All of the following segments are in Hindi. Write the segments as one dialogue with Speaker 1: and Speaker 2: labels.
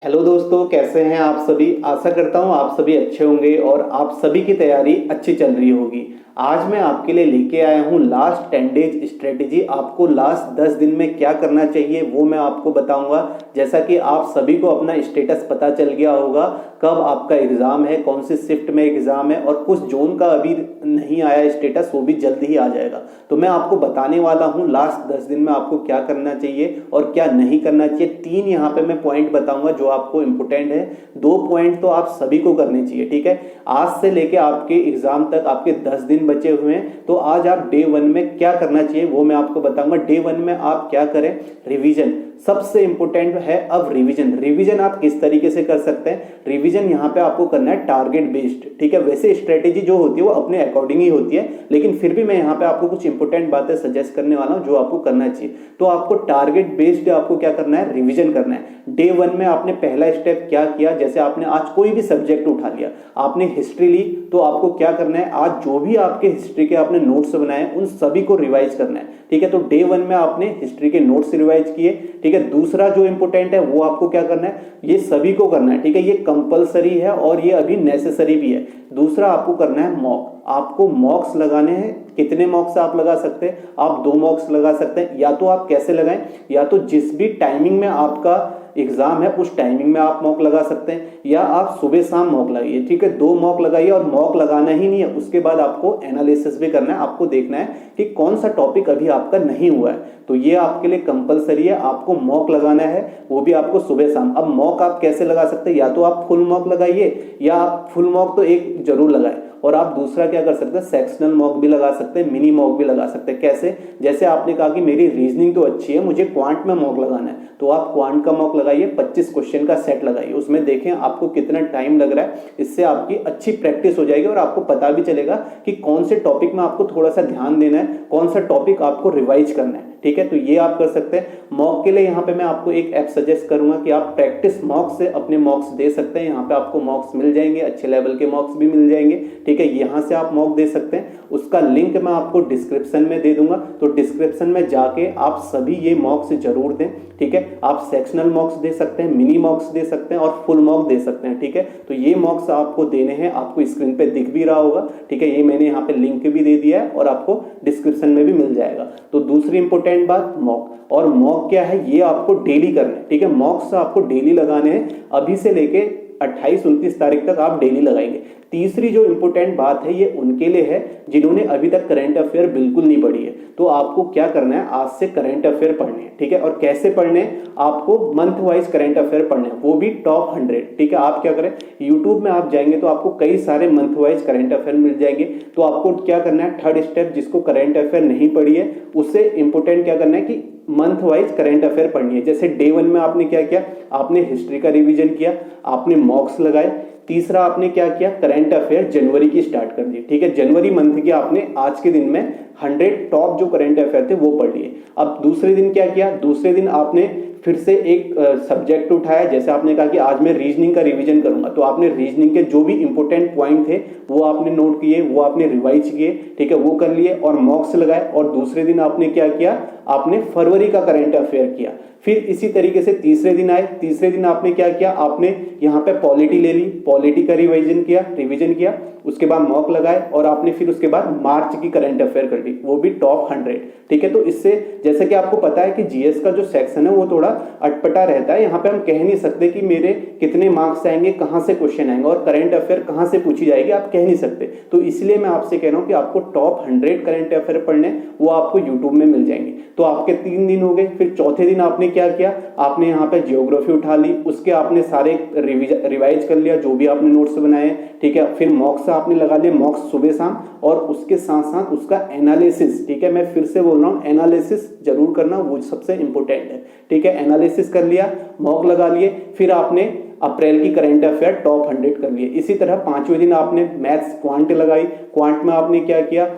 Speaker 1: हेलो दोस्तों, कैसे हैं आप सभी। आशा करता हूं आप सभी अच्छे होंगे और आप सभी की तैयारी अच्छी चल रही होगी। आज मैं आपके लिए लेके आया हूं लास्ट 10 डेज स्ट्रेटेजी। आपको लास्ट 10 दिन में क्या करना चाहिए वो मैं आपको बताऊंगा। जैसा कि आप सभी को अपना स्टेटस पता चल गया होगा, कब आपका एग्ज़ाम है, कौन सी शिफ्ट में एग्ज़ाम है, और कुछ जोन का अभी नहीं आया स्टेटस, वो भी जल्द ही आ जाएगा। तो मैं आपको बताने वाला हूं लास्ट 10 दिन में आपको क्या करना चाहिए और क्या नहीं करना चाहिए। 3 यहाँ पे मैं पॉइंट बताऊंगा जो आपको इंपोर्टेंट है। 2 पॉइंट तो आप सभी को करने चाहिए, ठीक है। आज से लेके आपके एग्जाम तक आपके 10 दिन बचे हुए हैं, तो आज आप डे 1 में क्या करना चाहिए वो मैं आपको बताऊंगा। डे 1 में आप क्या करें, रिवीजन सबसे इंपॉर्टेंट है। अब रिवीजन आप किस तरीके से कर सकते हैं। रिवीजन यहाँ पे आपको करना है टारगेट बेस्ड, ठीक है। वैसे स्ट्रेटेजी जो होती है वो अपने अकॉर्डिंग ही होती है, लेकिन फिर भी मैं यहाँ पे आपको कुछ इंपॉर्टेंट बातें सजेस्ट करने वाला हूँ जो आपको करना चाहिए। तो आपको टारगेट बेस्ड आपको क्या करना है, रिवीजन करना है। डे 1 में आपने पहला स्टेप क्या किया, जैसे आपने आज कोई भी सब्जेक्ट उठा लिया, आपने हिस्ट्री ली, तो आपको क्या करना है, आज जो भी आपके हिस्ट्री के आपने नोट्स बनाए उन सभी को रिवाइज करना है, ठीक है। तो डे 1 में आपने हिस्ट्री के नोट्स रिवाइज किए, ठीक है। दूसरा जो इंपॉर्टेंट है वो आपको क्या करना है, ये सभी को करना है, ठीक है। ये कंपलसरी है और ये अभी नेसेसरी भी है। दूसरा आपको करना है मॉक। आपको मॉक्स लगाने हैं। कितने मॉक्स आप लगा सकते हैं, आप 2 मॉक्स लगा सकते हैं। या तो आप कैसे लगाएं, या तो जिस भी टाइमिंग में आपका एग्जाम है उस टाइमिंग में आप मॉक लगा सकते हैं, या आप सुबह शाम मॉक लगाइए, ठीक है। 2 मॉक लगाइए। और मॉक लगाना ही नहीं है, उसके बाद आपको एनालिसिस भी करना है। आपको देखना है कि कौन सा टॉपिक अभी आपका नहीं हुआ है, तो ये आपके लिए कंपलसरी है। आपको मॉक लगाना है, वो भी आपको सुबह शाम। अब मॉक आप कैसे लगा सकते हैं, या तो आप फुल मॉक लगाइए, या आप फुल मॉक तो एक जरूर लगाएं, और आप दूसरा क्या कर सकते हैं, सेक्शनल मॉक भी लगा सकते हैं, मिनी मॉक भी लगा सकते हैं। कैसे, जैसे आपने कहा कि मेरी रीजनिंग तो अच्छी है, मुझे क्वांट में मॉक लगाना है, तो आप क्वांट का मॉक लगाइए। 25 क्वेश्चन का सेट लगाइए, उसमें देखें आपको कितना टाइम लग रहा है। इससे आपकी अच्छी प्रैक्टिस हो जाएगी और आपको पता भी चलेगा कि कौन से टॉपिक में आपको थोड़ा सा ध्यान देना है, कौन सा टॉपिक आपको रिवाइज करना है, ठीक है। तो ये आप कर सकते हैं। मॉक के लिए यहाँ पे मैं आपको एक ऐप सजेस्ट करूंगा कि आप प्रैक्टिस मॉक से अपने मॉक्स दे सकते हैं। यहाँ पे आपको मॉक्स मिल जाएंगे, अच्छे लेवल के मॉक्स भी मिल जाएंगे, ठीक है। यहाँ से आप मॉक दे सकते हैं, उसका लिंक मैं आपको डिस्क्रिप्शन में दे दूंगा। तो डिस्क्रिप्शन में जाके आप सभी ये मॉक्स जरूर दें, ठीक है। आप सेक्शनल मॉक्स दे सकते हैं, मिनी मॉक्स दे सकते हैं और फुल मॉक दे सकते हैं, ठीक है। तो ये मॉक्स आपको देने हैं, आपको स्क्रीन पे दिख भी रहा होगा, ठीक है। ये मैंने यहाँ पे लिंक भी दे दिया है और आपको डिस्क्रिप्शन में भी मिल जाएगा। तो दूसरी इंपॉर्टेंट बात मॉक। और मॉक क्या है, ये आपको डेली करना है, ठीक है। मॉक्स आपको डेली लगाने हैं, अभी से लेके 28-29 तारीख तक आप डेली लगाएंगे। तीसरी जो इंपॉर्टेंट बात है ये उनके लिए है जिन्होंने अभी तक करंट अफेयर बिल्कुल नहीं पढ़ी है। तो आपको क्या करना है, आज से करंट अफेयर पढ़ने हैं, ठीक है। और कैसे पढ़ने हैं, आपको मंथ वाइज करंट अफेयर पढ़ने हैं, वो भी टॉप 100, ठीक है। आप क्या करें, यूट्यूब में आप जाएंगे तो आपको कई सारे मंथ वाइज करंट अफेयर मिल जाएंगे। तो आपको क्या करना है, थर्ड स्टेप, जिसको करंट अफेयर नहीं पढ़ी है उससे इंपॉर्टेंट क्या करना है कि मंथ वाइज करंट अफेयर पढ़नी है। जैसे डे 1 में आपने क्या किया, आपने हिस्ट्री का रिवीजन किया, आपने मॉक्स लगाए। तीसरा आपने क्या किया, करंट अफेयर जनवरी की स्टार्ट कर दी, ठीक है। जनवरी मंथ की आपने आज के दिन में 100 टॉप जो करंट अफेयर थे वो पढ़ लिए। अब दूसरे दिन क्या किया, दूसरे दिन आपने फिर से एक सब्जेक्ट उठाया। जैसे आपने कहा कि आज मैं रीजनिंग का रिवीजन करूंगा, तो आपने रीजनिंग के जो भी इंपॉर्टेंट पॉइंट थे वो आपने नोट किए, वो आपने रिवाइज किए, ठीक है, वो कर लिए और मॉक्स लगाए। और दूसरे दिन आपने क्या किया, आपने फरवरी का करंट अफेयर किया। फिर इसी तरीके से तीसरे दिन आए, तीसरे दिन आपने क्या किया, आपने यहाँ पे पॉलिटी ले ली, पॉलिटी का रिवीजन किया, उसके बाद मॉक लगाए और आपने फिर उसके बाद मार्च की करंट अफेयर कर ली, वो भी टॉप 100, ठीक है। तो इससे जैसे कि आपको पता है कि जीएस का जो सेक्शन है वो थोड़ा अटपटा रहता है। यहाँ पे हम कह नहीं सकते कि मेरे कितने मार्क्स आएंगे, कहाँ से क्वेश्चन आएंगे और करंट अफेयर कहाँ से पूछी जाएगी, आप कह नहीं सकते। तो इसलिए मैं आपसे कह रहा हूँ कि आपको टॉप 100 करंट अफेयर पढ़ने, वो आपको यूट्यूब में मिल जाएंगे। तो आपके 3 दिन हो गए। फिर चौथे दिन आपने क्या किया, आपने यहाँ पे जियोग्राफी उठा ली, उसके आपने सारे रिवाइज कर लिया जो भी आपने नोट्स बनाए, ठीक है। फिर मॉक्स आपने लगा लिए, मॉक्स सुबह शाम, और उसके साथ साथ उसका एनालिसिस, ठीक है। मैं फिर से बोल रहा हूँ, एनालिसिस जरूर करना, वो सबसे इंपॉर्टेंट है, ठीक है। एनालिसिस कर लिया, मॉक लगा लिए, फिर आपने अप्रैल की करंट अफेयर टॉप 100 कर लिए। इसी तरह 5वें दिन आपने मैथ्स क्वांट लगाई। क्वांट में आपने क्या किया,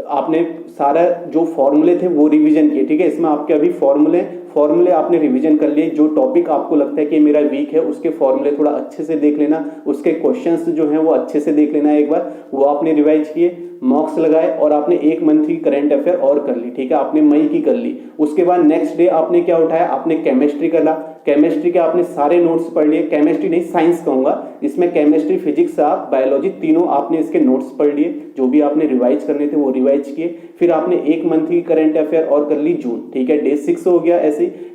Speaker 1: आपने सारा जो फॉर्मूले थे वो रिवीजन किए, ठीक है। इसमें आपके अभी फॉर्मूले आपने रिवीजन कर लिए। जो टॉपिक आपको लगता है कि मेरा वीक है उसके फॉर्मूले थोड़ा अच्छे से देख लेना, उसके क्वेश्चंस जो हैं वो अच्छे से देख लेना एक बार, वो आपने रिवाइज किए। मॉक्स लगाए और आपने एक मंथ की करंट अफेयर और कर ली, ठीक है, आपने मई की कर ली। उसके बाद नेक्स्ट डे आपने क्या उठाया, आपने केमिस्ट्री करा, केमिस्ट्री के आपने सारे नोट्स पढ़ लिए, केमिस्ट्री नहीं साइंस कहूंगा, इसमें केमिस्ट्री, फिजिक्स, आप बायोलॉजी तीनों आपने इसके नोट्स पढ़ लिए, जो भी आपने रिवाइज करने थे वो रिवाइज किए। फिर आपने एक मंथ की करंट अफेयर और कर ली जून, ठीक है, डे 6 हो गया।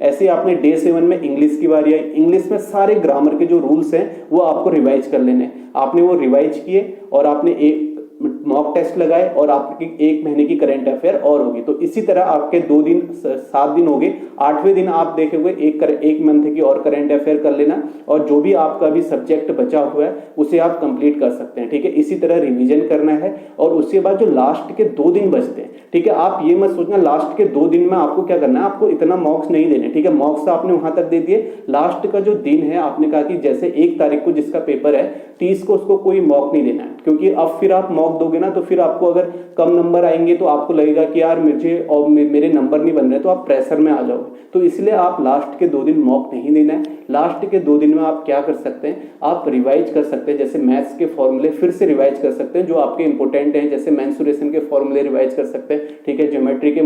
Speaker 1: ऐसे आपने डे 7 में इंग्लिश की बारी आई, इंग्लिश में सारे ग्रामर के जो रूल्स हैं वो आपको रिवाइज कर लेने, आपने वो रिवाइज किए और आपने एक मॉक टेस्ट लगाए और आपकी एक महीने की करंट अफेयर और होगी। तो इसी तरह आपके 2 दिन 7 दिन हो गए, 8वें दिन आप देखोगे एक मंथ की और करंट अफेयर कर लेना और जो भी आपका भी सब्जेक्ट बचा हुआ है उसे आप कंप्लीट कर सकते हैं, ठीक है। इसी तरह रिवीजन करना है और उसके बाद जो लास्ट के 2 दिन बचते हैं, ठीक है, आप ये मत सोचना लास्ट के 2 दिन में आपको क्या करना है, आपको इतना मॉक्स नहीं देने, ठीक है, मॉक्स आपने वहां तक दे दिए। लास्ट का जो दिन है आपने कहा कि जैसे 1 तारीख को जिसका पेपर है 30 को उसको कोई मॉक नहीं देना है, क्योंकि अब फिर आप मॉक दोगे ना तो फिर आपको अगर कम नंबर आएंगे तो आपको लगेगा कि यार मुझे और मेरे नंबर नहीं बन रहे, तो आप प्रेशर में आ जाओगे। तो इसलिए आप लास्ट के 2 दिन मॉक नहीं देना है। लास्ट के 2 दिन में आप क्या कर सकते हैं, आप रिवाइज कर सकते हैं, जैसे मैथ्स के फॉर्मूले फिर से रिवाइज कर सकते हैं जो आपके इंपॉर्टेंट हैं, जैसे मेंसुरेशन के फॉर्मूले रिवाइज कर सकते हैं, ठीक है, ज्योमेट्री के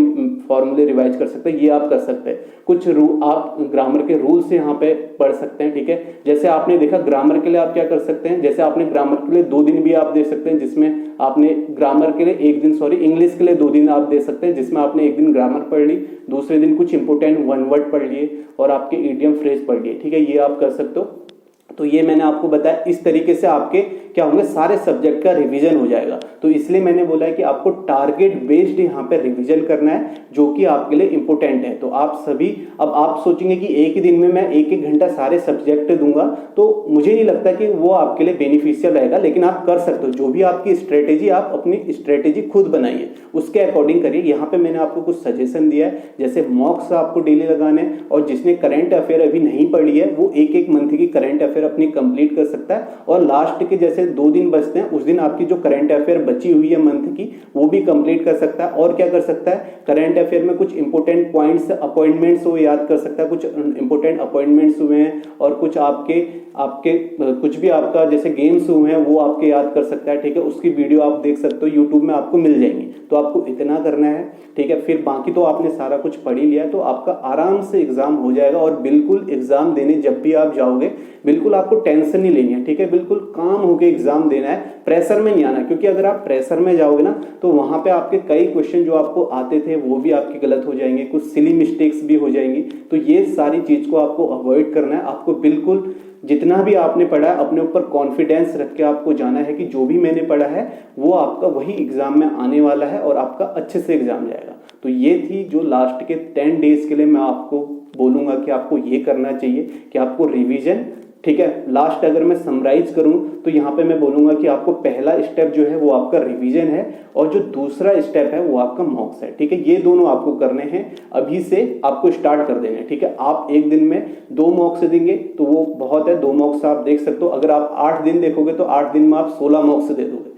Speaker 1: फॉर्मूले रिवाइज कर सकते हैं, ये आप कर सकते हैं। कुछ आप ग्रामर के रूल्स यहाँ पे पढ़ सकते हैं, ठीक है। जैसे आपने देखा ग्रामर के लिए आप क्या कर सकते हैं, जैसे आपने ग्रामर के लिए 2 दिन भी आप दे सकते हैं, जिसमें आपने ग्रामर के लिए इंग्लिश के लिए 2 दिन आप दे सकते हैं, जिसमें आपने एक दिन ग्रामर पढ़ ली, दूसरे दिन कुछ इंपोर्टेंट 1 वर्ड पढ़ लिए और आपके इडियम फ्रेज पढ़ लिए, ठीक है, ये आप कर सकते हो। तो ये मैंने आपको बताया, इस तरीके से आपके क्या होंगे, सारे सब्जेक्ट का रिवीजन हो जाएगा। तो इसलिए मैंने बोला है कि आपको टारगेट बेस्ड यहाँ पे रिवीजन करना है, जो कि आपके लिए इंपॉर्टेंट है। तो आप सभी, अब आप सोचेंगे कि एक ही दिन में मैं 1-1 घंटा सारे सब्जेक्ट दूंगा, तो मुझे नहीं लगता कि वो आपके लिए बेनिफिशियल रहेगा, लेकिन आप कर सकते हो। जो भी आपकी स्ट्रेटेजी, आप अपनी स्ट्रेटेजी खुद बनाइए, उसके अकॉर्डिंग करिए। यहाँ पे मैंने आपको कुछ सजेशन दिया है, जैसे मॉक्स आपको डेली लगाने, और जिसने करंट अफेयर अभी नहीं पढ़ी है वो 1-1 मंथ की करंट अफेयर अपनी कंप्लीट कर सकता है, और लास्ट के जैसे 2 दिन बचते हैं उस दिन आपकी जो करंट अफेयर बची हुई है मंथ की वो भी कंप्लीट कर सकता है। और क्या कर सकता है, करंट अफेयर में कुछ इंपॉर्टेंट पॉइंट्स, अपॉइंटमेंट्स वो याद कर सकता है, कुछ इंपॉर्टेंट अपॉइंटमेंट्स हुए हैं और कुछ आपके कुछ भी आपका जैसे गेम्स हुए हैं वो आपके याद कर सकता है, ठीक है। उसकी वीडियो आप देख सकते हो, यूट्यूब में आपको मिल जाएंगी। तो आपको इतना करना है, ठीक है। फिर बाकी तो आपने सारा कुछ पढ़ ही लिया है, तो आपका आराम से एग्जाम हो जाएगा। और बिल्कुल एग्जाम देने जब भी आप जाओगे बिल्कुल आपको टेंशन नहीं लेनी है, ठीक है, बिल्कुल काम होकर एग्जाम देना है, प्रेशर में नहीं आना। क्योंकि अगर आप प्रेशर में जाओगे ना तो वहां पे आपके कई क्वेश्चन जो आपको आते थे वो भी आपके गलत हो जाएंगे, कुछ सिली मिस्टेक्स भी हो जाएंगी। तो ये सारी चीज को आपको अवॉइड करना है। आपको बिल्कुल जितना भी आपने पढ़ा है अपने ऊपर कॉन्फिडेंस रख के आपको जाना है कि जो भी मैंने पढ़ा है वो आपका वही एग्जाम में आने वाला है और आपका अच्छे से एग्जाम जाएगा। तो ये थी जो लास्ट के 10 डेज के लिए मैं आपको बोलूंगा कि आपको ये करना चाहिए कि आपको रिवीजन, ठीक है। लास्ट अगर मैं समराइज करूं तो यहाँ पे मैं बोलूंगा कि आपको पहला स्टेप जो है वो आपका रिवीजन है और जो दूसरा स्टेप है वो आपका मॉक्स है, ठीक है। ये दोनों आपको करने हैं, अभी से आपको स्टार्ट कर देने हैं, ठीक है। आप एक दिन में 2 मॉक्स देंगे तो वो बहुत है, 2 मॉक्स आप देख सकते हो। अगर आप 8 दिन देखोगे तो 8 दिन में आप 16 मॉक्स दे दोगे,